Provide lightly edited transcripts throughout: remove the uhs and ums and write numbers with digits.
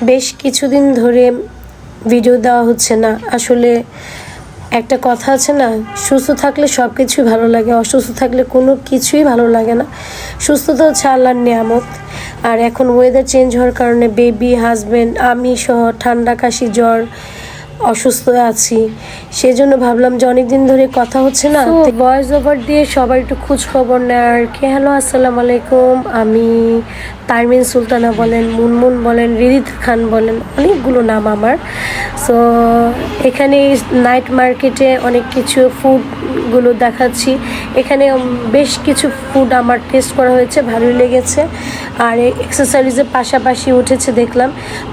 বেশ কিছুদিন ধরে ভিডিও দেওয়া হচ্ছে না। আসলে একটা কথা আছে না, সুস্থ থাকলে সব কিছুই ভালো লাগে, অসুস্থ থাকলে কোনো কিছুই ভালো লাগে না। সুস্থতা হচ্ছে আল্লাহর নিয়ামত। আর এখন ওয়েদার চেঞ্জ হওয়ার কারণে বেবি, হাজব্যান্ড, আমি সহ ঠান্ডা, কাশি, জ্বর, অসুস্থ আছি। সেজন্য ভাবলাম যে অনেকদিন ধরে কথা হচ্ছে না, ভয়েস ওভার দিয়ে সবার একটু খোঁজ খবর নেওয়ার আর কি। হ্যালো, আসসালামু আলাইকুম। আমি তারমিন সুলতানা বলেন, মুনমুন বলেন, রিদিত খান বলেন, অনেকগুলো নাম আমার। সো এখানে নাইট মার্কেটে অনেক কিছু ফুডগুলো দেখাচ্ছি। এখানে বেশ কিছু ফুড আমার টেস্ট করা হয়েছে, ভালোই লেগেছে। আর এক্সারসাইজের পাশাপাশি উঠেছে দেখলাম।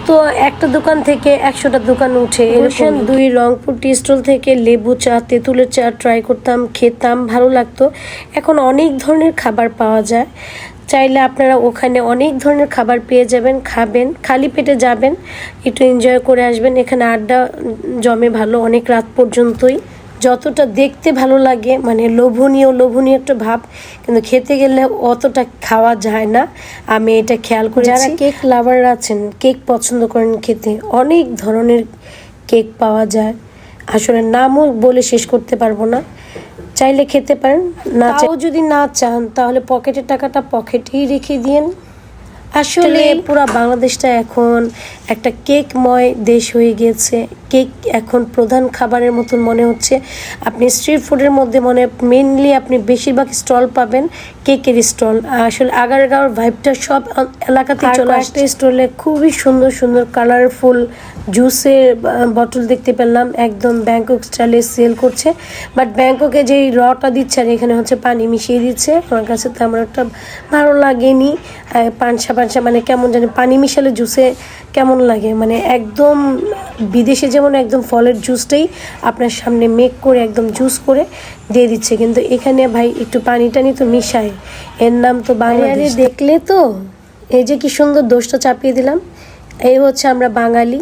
তো একটা দোকান থেকে 100টা দোকান উঠে এরকম। 2 রংপুর টি স্টল থেকে লেবু চা, তেঁতুলের চা ট্রাই করতাম, খেতাম, ভালো লাগতো। এখন অনেক ধরনের খাবার পাওয়া যায়, চাইলে আপনারা ওখানে অনেক ধরনের খাবার পেয়ে যাবেন, খাবেন, খালি পেটে যাবেন, একটু এনজয় করে আসবেন। এখানে আড্ডা জমে ভালো অনেক রাত পর্যন্তই। যতটা দেখতে ভালো লাগে, মানে লোভনীয় একটা ভাব, কিন্তু খেতে গেলে অতটা খাওয়া যায় না। আমি এটা খেয়াল করি। যারা কেক লাভার আছেন, কেক পছন্দ করেন খেতে, অনেক ধরনের কেক পাওয়া যায়। আসলে নামও বলে শেষ করতে পারবো না। চাইলে খেতে পারেন, না চাও যদি না চান তাহলে পকেটের টাকাটা পকেটেই রেখে দিন। আসলে পুরো বাংলাদেশটা এখন একটা কেকময় দেশ হয়ে গিয়েছে। কেক এখন প্রধান খাবারের মতন মনে হচ্ছে। আপনি স্ট্রিট ফুডের মধ্যে মেনলি আপনি বেশিরভাগ স্টল পাবেন কেকের স্টল। আসলে আগারগাঁওর ভাইবটা সব এলাকাতে চলে আসছে। স্টলে খুবই সুন্দর সুন্দর কালারফুল জুসের বটল দেখতে পেলাম, একদম ব্যাংকক স্টাইলে সেল করছে। বাট ব্যাংককে যেই রটা দিচ্ছে আর এখানে হচ্ছে পানি মিশিয়ে দিচ্ছে। আমার কাছে তেমন একটা ভালো লাগেনি। পানসা মানে কেমন জানি পানি মিশালে জুসে কেমন লাগে, মানে একদম বিদেশে যেমন একদম ফলের জুসটাই আপনার সামনে মেক করে একদম জুস করে দিয়ে দিচ্ছে, কিন্তু এখানে ভাই একটু পানি টানি তো মিশায়। এর নাম তো বাংলাদেশ। দেখলে তো এই যে কি সুন্দর দোষটা চাপিয়ে দিলাম। এই হচ্ছে আমরা বাঙালি,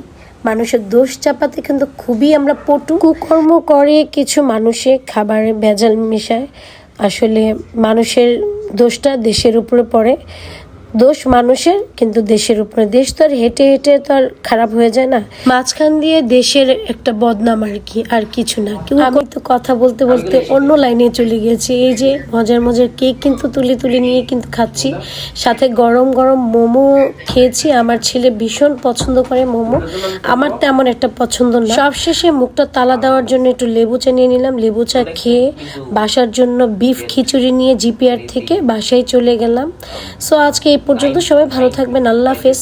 মানুষের দোষ চাপাতে কিন্তু খুবই আমরা পটু। কুকর্ম করে কিছু মানুষে খাবারে ভেজাল মেশায়। আসলে মানুষের দোষটা দেশের উপরে পড়ে। দোষ মানুষের, কিন্তু দেশের উপরে। দেশ তো আর হেঁটে হেঁটে তো আর খারাপ হয়ে যায় না। মাঝখান দিয়ে দেশের একটা বদনাম আর কি, আর কিছু না। আমি তো কথা বলতে বলতে অন্য লাইনে চলে গেছি। এই যে মজার মজার কেক কিন্তু তুলে নিয়ে কিন্তু খাচ্ছি, সাথে গরম গরম মোমো খেয়েছি। আমার ছেলে ভীষণ পছন্দ করে মোমো, আমার তেমন একটা পছন্দ না। সবশেষে মুখটা তালা দেওয়ার জন্য একটু লেবু চা নিয়ে নিলাম। লেবু চা খেয়ে বাসার জন্য বিফ খিচুড়ি নিয়ে জিপিআর থেকে বাসায় চলে গেলাম। সো আজকে এই পর্যন্ত। সবাই ভালো থাকবেন, আল্লাহ হাফেজ।